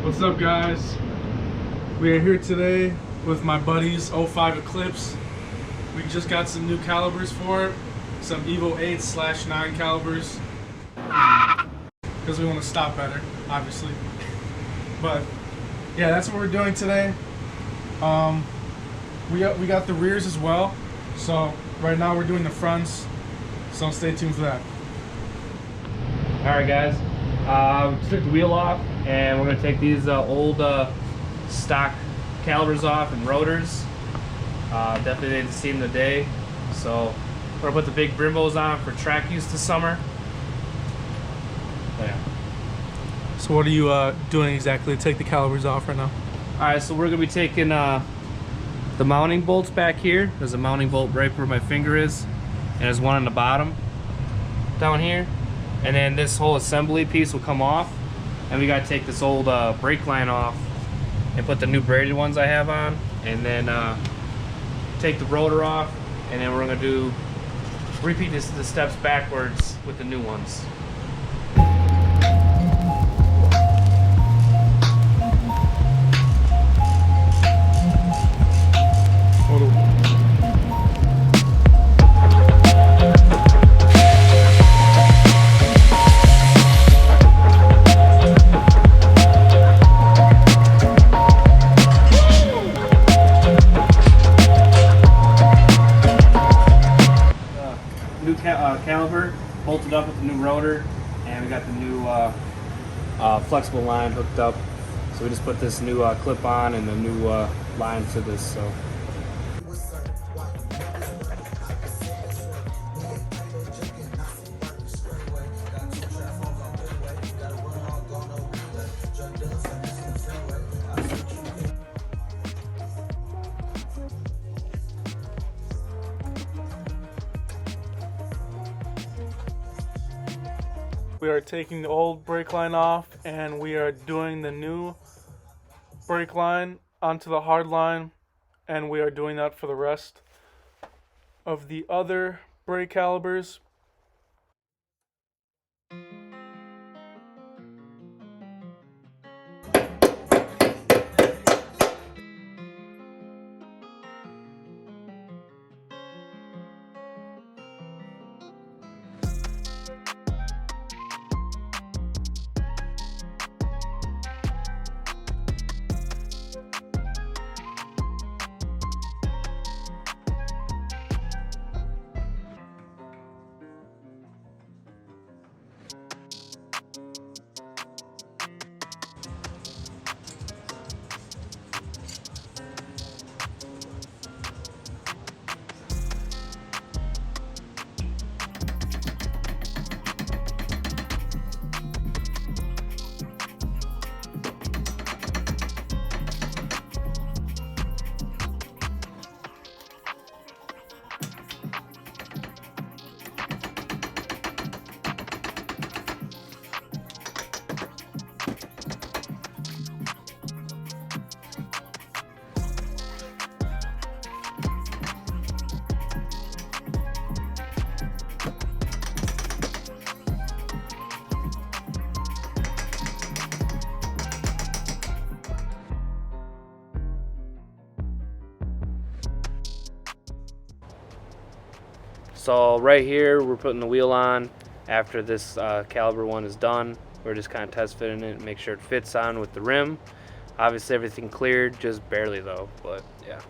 What's up, guys? We are here today with my buddies 05 Eclipse. We just got some new calibers for it, some Evo 8/9 calibers, because we want to stop better, obviously. But yeah, that's what we're doing today. We got the rears as well, so right now we're doing the fronts, so stay tuned for that. Alright guys, we took the wheel off and we're going to take these old stock calipers off and rotors. Definitely didn't see them today, so we're going to put the big Brembos on for track use this summer. Yeah. So what are you doing exactly to take the calipers off right now? Alright, so we're going to be taking the mounting bolts back here. There's a mounting bolt right where my finger is, and there's one on the bottom down here. And then this whole assembly piece will come off, and we got to take this old brake line off and put the new braided ones I have on, and then take the rotor off, and then we're going to repeat the steps backwards with the new ones. Caliper bolted up with the new rotor, and we got the new flexible line hooked up, so we just put this new clip on and the new line to this. So we are taking the old brake line off, and we are doing the new brake line onto the hard line, and we are doing that for the rest of the other brake calipers. So right here we're putting the wheel on after this caliber one is done. We're just kind of test fitting it, make sure it fits on with the rim. Obviously everything cleared, just barely though, but yeah.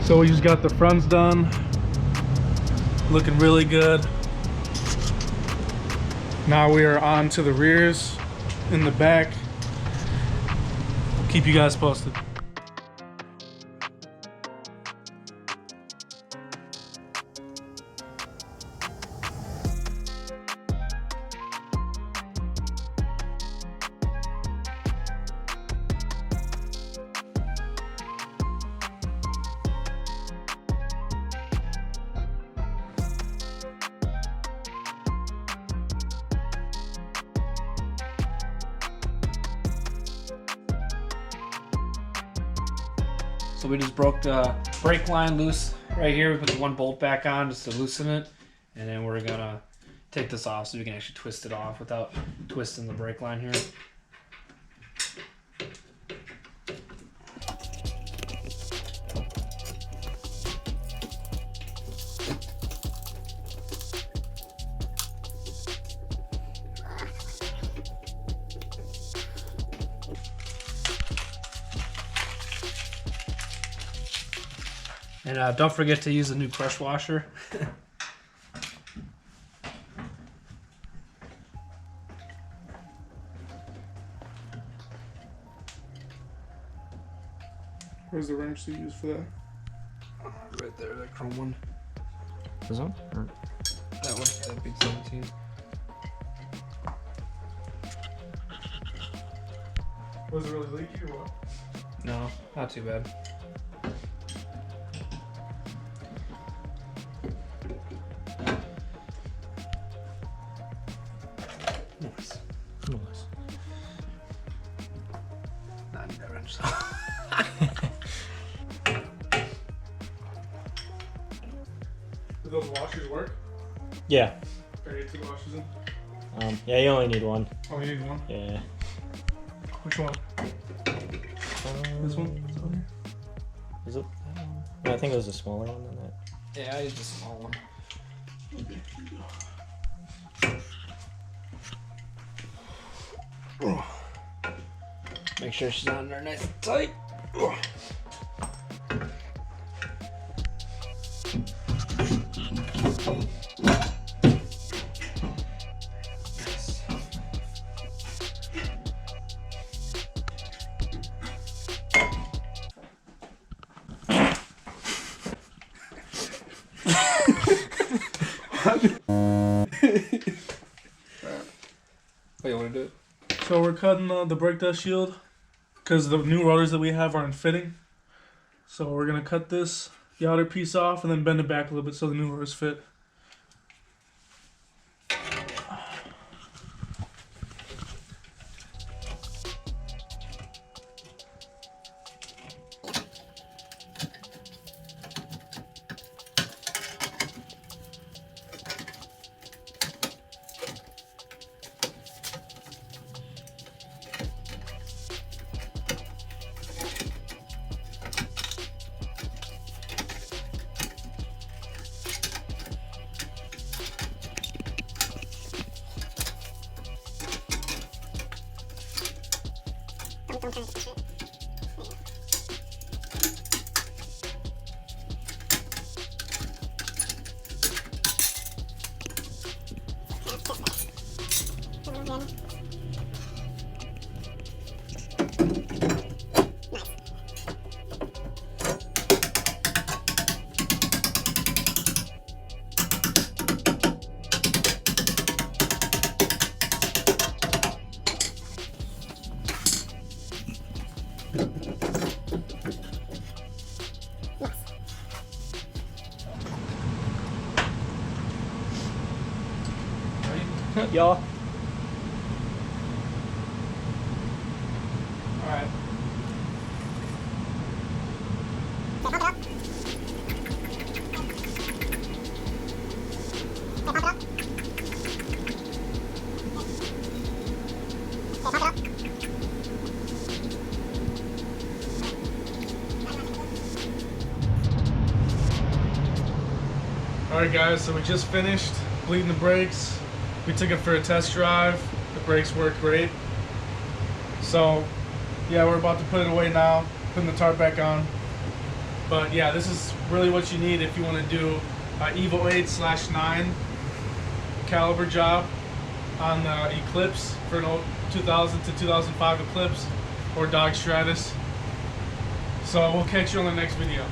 So we just got the fronts done, looking really good. Now we are on to the rears in the back. We'll keep you guys posted. So we just broke the brake line loose right here. We put the one bolt back on just to loosen it, and then we're gonna take this off so we can actually twist it off without twisting the brake line here. And don't forget to use a new crush washer. Where's the wrench you use for that? Right there, that chrome one. This one? Or that one? Yeah, that big 17. Was it really leaky or what? No, not too bad. Nice. Nice. Not need that wrench though. Do those washers work? Yeah. Can I get 2 washers in? Yeah, you only need one. Oh, you need one? Yeah. Which one? This one? Is it? No, I think it was a smaller one than that. Yeah, I used a small one. Make sure she's on there nice and tight. Oh, you want to do it? So we're cutting the brake dust shield because the new rotors that we have aren't fitting. So we're gonna cut the outer piece off and then bend it back a little bit so the new rotors fit. Y'all. Alright. Alright guys, so we just finished bleeding the brakes. We took it for a test drive. The brakes work great. So yeah, we're about to put it away now, putting the tarp back on. But yeah, this is really what you need if you want to do an Evo 8/9 caliber job on the Eclipse for an old 2000 to 2005 Eclipse or Dodge Stratus. So we'll catch you on the next video.